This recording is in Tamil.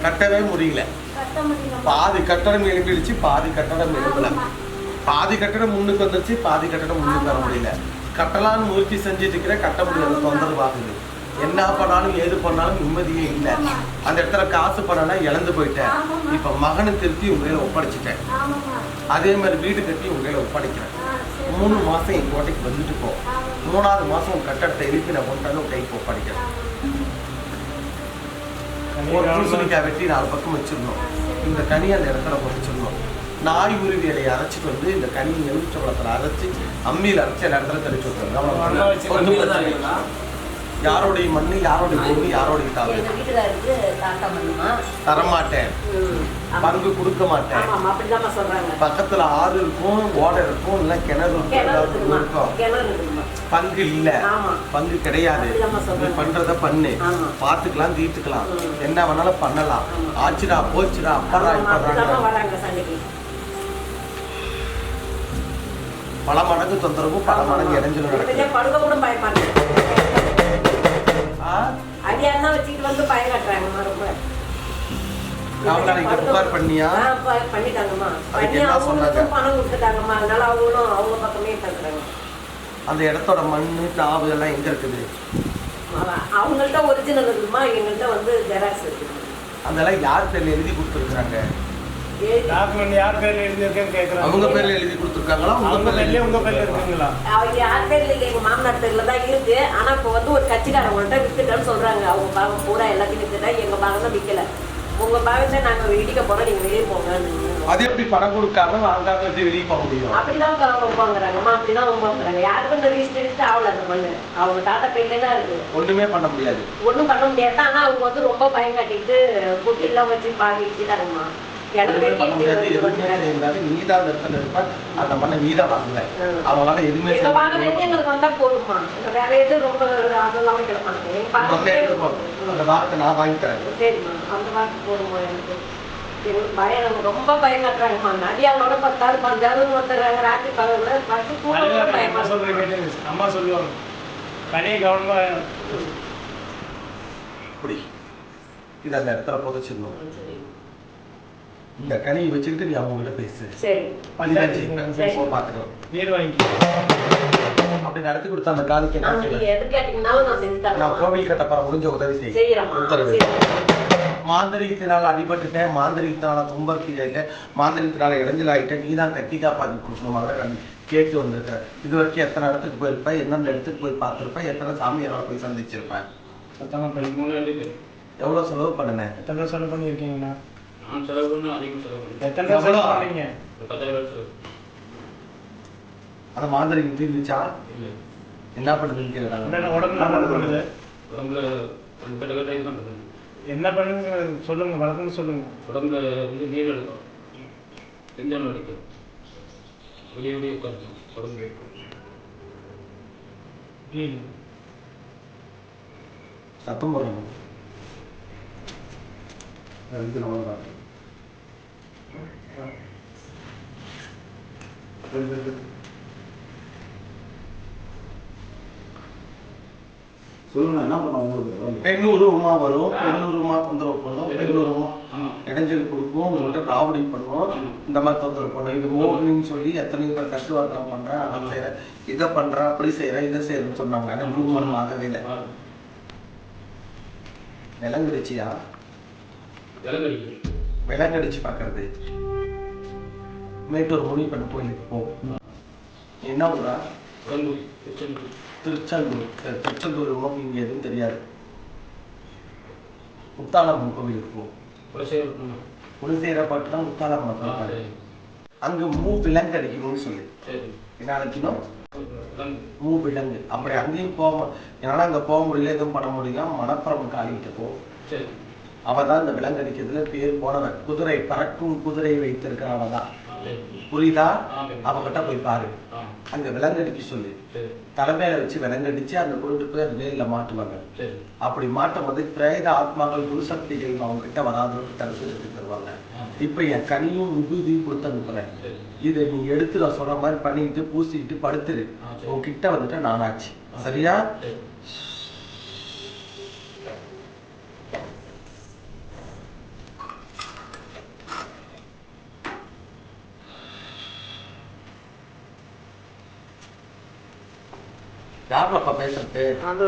கட்டவே முடியல. பாதி கட்டடம் எழுப்பிடுச்சு, பாதி கட்டடம் எழுப்பல. பாதி கட்டடம் முன்னுக்கு வந்துருச்சு, பாதி கட்டடம் முன்னுக்கு வர முடியல. கட்டலான்னு முயற்சி செஞ்சுட்டு இருக்கிற, கட்ட முடியாத தொந்தரவு ஆகுது. என்ன பண்ணாலும் ஏது பண்ணாலும் நிம்மதியே இல்லை. அந்த இடத்துல காசு பண்ணனா இழந்து போயிட்டேன். இப்ப மகனை திருத்தி உங்களை ஒப்படைச்சிட்டேன். அதே மாதிரி வீடு கட்டி உங்களை ஒப்படைக்கிறேன். 3 மாசம் என் கோட்டைக்கு வந்துட்டு போ. 3வது மாசம் உன் கட்டடத்தை எழுப்பி நான் கொண்டாந்து உன் கைக்கு ஒப்படைக்கிறேன். ஒரு பூசணிக்காய் வெட்டி 4 பக்கம் வச்சிடணும். இந்த கனி அந்த இடத்துல பொறிச்சிடணும். நாய் உருவி இலையை அரைச்சிட்டு வந்து இந்த கனி எலுமிச்சம்பழத்தில் அரைச்சி அம்மியில் அரைச்சி எல்லா இடத்துல தெளிச்சு விட்டுருங்க. யாரோடைய மண்ணு, யாரோடைய பூமி, யாரோடைய தாவு தரமாட்டேன், பங்கு கொடுக்க மாட்டேன். பக்கத்துல ஆறு இருக்கும், ஓடை இருக்கும், இல்ல கிணறு இருக்கும். பங்கு இல்ல, பங்கு கிடையாது. நீ பண்றத பண்ணு, பாத்துக்கலாம், தீர்த்துக்கலாம், என்ன வேணாலும் பண்ணலாம். ஆச்சுடா போச்சுடா அப்படா இப்ப பல மடங்கு தொந்தரவு, பல மடங்கு இடைஞ்சல் நடக்குது. புகார் பண்ணியா? பண்ணிட்டாங்கம்மா. பணம் கொடுத்துட்டாங்கம்மா. அதனால அவங்களும் அவங்க பக்கமே பேசுறாங்க. அந்த இடத்தோட மண்ணு தாவு எல்லாம் எங்க இருக்குது? அவங்கள்ட்ட ஒரிஜினல் இருக்குமா, எங்கள்கிட்ட வந்து ஜெராக்ஸ் இருக்குது. அதெல்லாம் யார் பேர்ல எழுதி கொடுத்துருக்காங்க? யார் பேர்ல எழுதி இருக்கேன்னு கேக்குறாங்க. அவங்க பேர்ல எழுதி கொடுத்துருக்காங்களா? உங்க பேர்ல, உங்க பேர்ல இருக்குங்களா? அவங்க யார் பேர்ல இல்லை, எங்க மாமனார் பேர்ல தான் இருக்கு. ஆனா இப்போ வந்து ஒரு கட்சிக்காரங்கள்ட்ட வித்துட்டேன்னு சொல்றாங்க. அவங்க பாகம் பூரா எல்லாத்தையும் வித்துட்டா, எங்க பாகம் தான் விற்கல. உங்க பாகத்தை நாங்க இடிக்க போறோம், நீங்க வெளியே போங்க. அது எப்படி பணம் கொடுக்காம வாங்காம வெளியே போக முடியும்? அப்படிதான் வாங்குறாங்கம்மா, அப்படிதான் வாங்குறாங்க. யாருக்கும் இந்த ரிஜிஸ்டர் ஆகல. அந்த மண்ணு அவங்க தாத்தா பேர்ல தான் இருக்கு. ஒண்ணுமே பண்ண முடியாது, ஒண்ணும் பண்ண முடியாது. ஆனா அவங்க வந்து ரொம்ப பயம் காட்டிட்டு குட்டி எல்லாம் வச்சு பாக்கிட்டாங்கம்மா. அந்த மண்ணை நீதான் வாங்கல. அவங்களால எதுவுமே எங்களுக்கு வந்தா போதுமா, வேற எதுவும் ரொம்ப அதெல்லாம் அந்த வாரத்தை நான் வாங்கி தரேன். சரிம்மா, அந்த வாரத்து போதுமா. எனக்கு பயம், ரொம்ப பயம் காட்டுறாங்கம்மா. நடிகாவோட 10 15 வந்துடுறாங்க. ராத்திரி பயமா சொல்றேன். அம்மா சொல்லுவாங்க, கனியை கவனமா இப்படி இது அந்த இடத்துல புதைச்சிடணும். இந்த கனியை வச்சுக்கிட்டு நீ அவங்ககிட்ட பேசு. சரி, பாத்துக்கலாம். நீர் வாங்கி அப்படி நடத்தி கொடுத்த அந்த காலிக்கு நான் கோவில் கட்டப்பற முடிஞ்ச உதவி செய்ய. மாந்திரிகத்தினால அடிபட்டுட்டேன், மாந்திரிகத்தினால துன்பத்தில, மாந்திரிகத்தினால இடைஞ்சல் ஆகிட்டேன். நீ தான் கட்டி காப்பாற்றி கொடுக்கணும் கேட்டு வந்திருக்க. இது வரைக்கும் எத்தனை இடத்துக்கு போயிருப்பேன், எந்தெந்த இடத்துக்கு போய் பார்த்துருப்பேன், எத்தனை சாமியாரோட போய் சந்திச்சிருப்பேன். எவ்வளவு செலவு பண்ணினேன்? எத்தனை செலவு பண்ணியிருக்கீங்கண்ணா? அந்த மாந்திரிகம் தீர்ந்துச்சா? என்ன பண்ணுதுன்னு கேட்கறாங்க. என்ன பண்ணுங்க சொல்லுங்க, வழக்கம் சொல்லுங்க. உடம்புல வந்து நீர் எடுக்கும், செஞ்சல் எடுக்கும், வெளியே வெளியே உட்காந்து உடம்பு சத்தம் போடணும். சொல்லுங்க, என்ன பண்ண உங்களுக்கு? பெண்ணூருமா வரும், பெண்ணூருமா தொந்தரவு பண்ணும், பெண்ணூருமா இடைஞ்சல் கொடுக்கும், உங்கள்கிட்ட ராவடி பண்ணுவோம், இந்த மாதிரி தொந்தரவு பண்ணும். இது மோகனின்னு சொல்லி எத்தனையோ பேர் கட்டுவார்த்தனம் பண்றேன், அதை செய்யறேன், இதை பண்றேன், அப்படி செய்யறேன், இதை செய்யறேன்னு சொன்னாங்க. ஆனால் ப்ளூமரம் ஆகவே இல்லை. விலங்குடிச்சியா? விலங்கடிச்சு பாக்குறது. மேட்டூர் முனிப்பன் கோயிலுக்கு போ. என்ன ஊரா? திருச்செந்தூர். திருச்செந்தூர் உனக்கு இங்க எதுவும் தெரியாது. முத்தாலம்மன் கோவிலுக்கு போ. குலசேரப்பட்டு தான் முத்தாலம்மன். அங்க விலங்கு அடிக்கணும்னு சொல்லி என்ன அடிக்கணும்? விலங்கு. அப்படி அங்கேயும் போக, என்னால அங்க போக முடியல, எதுவும் பண்ண முடியும். மணப்புறம் காலிக்கிட்ட போ. அவதான் இந்த விலங்கு அடிக்கிறதுல பேர் போனவன். குதிரை, பறக்கும் குதிரை வைத்திருக்கிற அவதான். புரியுதா? அவகிட்ட போய் பாரு. அங்க விலங்கு அடிக்க சொல்லி தலைமையில வச்சு விலங்கு அடிச்சு அந்த கொண்டு போய் அந்த வேலையில மாட்டுவாங்க. அப்படி மாட்டும் போது பிரேத ஆத்மாக்கள் குருசக்திகள் அவங்க கிட்ட வராதுன்னு தடுத்து தருவாங்க. இப்ப என் கனியும் விபூதியும் கொடுத்து அனுப்புறேன். இதை நீ எடுத்து நான் சொல்ற மாதிரி பண்ணிட்டு பூசிட்டு படுத்துரு. உன்கிட்ட வந்துட்டு நானாச்சு. சரியா? யாருப்பா பேசுறது? அது